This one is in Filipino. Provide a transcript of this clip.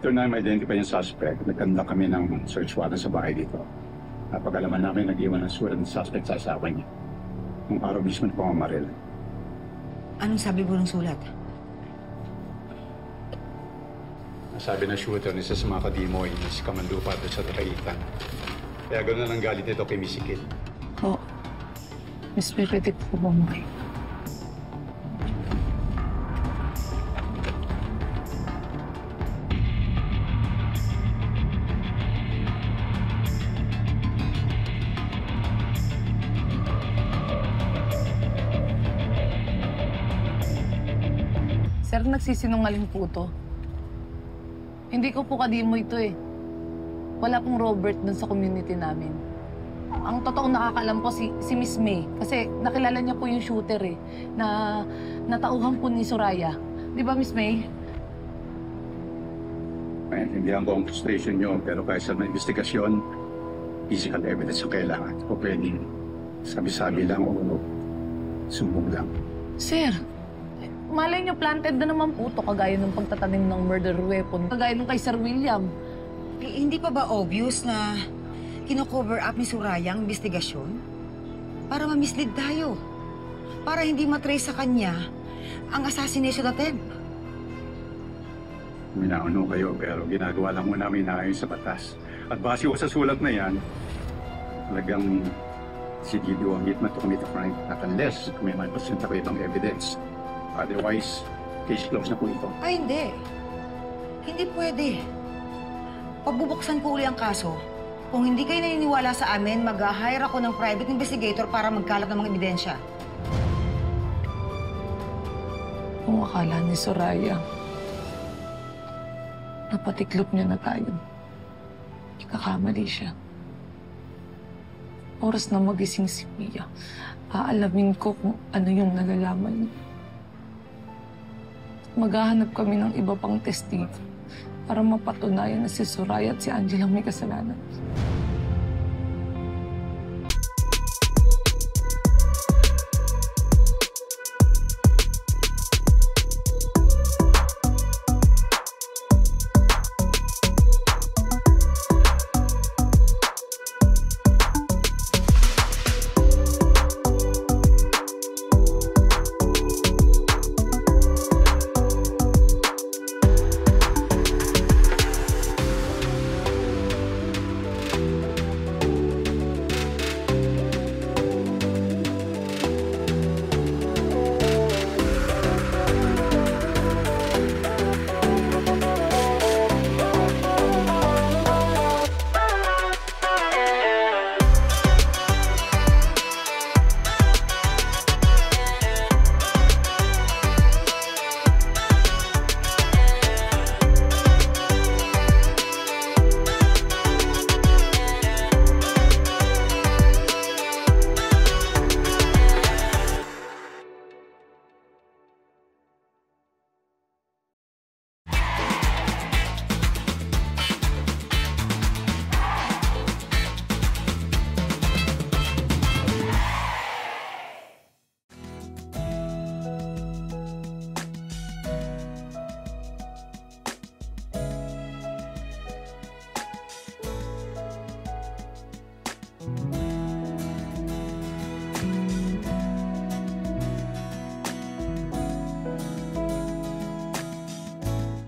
After na ma-identify yung suspect, nagkanda kami ng search warrant sa bahay dito. Napag-alaman namin nag-iwan ng sulat ng suspect sa asawa niya. Nung araw mismo ng pamamaril. Anong sabi mo ng sulat? Sabi ng shooter, isa sa mga kadimoy na si Kamandupa at sa Takaitan. Kaya gano'n ang galit nito kay Misikil. Oo. Miss, may pwede po ba mo kayo? Sir, nagsisinungaling po to. Hindi ko po kadimo ito eh. Wala pong Robert dun sa community namin. Ang totoong nakakaalam po si Miss May. Kasi nakilala niya po yung shooter eh. Na natauhan po ni Soraya. Di ba, Miss May? Maintindihan ko ang frustration nyo, pero kahit sa investigasyon, physical evidence ang kailangan. O pwedeng sabi-sabi lang o sumbong lang. Sir, malay niyo planted na naman po ito kagaya ng pagtatanim ng murder weapon. Kagaya ng kay Sir William. Eh, hindi pa ba obvious na kino-cover up ni Soraya ang investigasyon? Para ma-mislead tayo. Para hindi matrace sa kanya ang assassination attempt. Minauno kayo, pero ginagawa lang mo namin na ayon sa batas. At base ko sa sulat na yan, talagang si Gideon ang hitman to commit a crime. Not unless may maipasenta ko ibang evidence. Otherwise, case closed na po ito. Ay, hindi. Hindi pwede. Pagbubuksan ko uli ang kaso, kung hindi kayo naniniwala sa amin, mag-hire ako ng private investigator para magkalat ng mga ebidensya. Kung akala ni Soraya, napatiklop niya na tayo. Ikakamali siya. Oras na magising si Mia, aalamin ko kung ano yung nalalaman niya. Maghahanap kami ng iba pang testigo para mapatunayan na si Soraya at si Angela may kasalanan.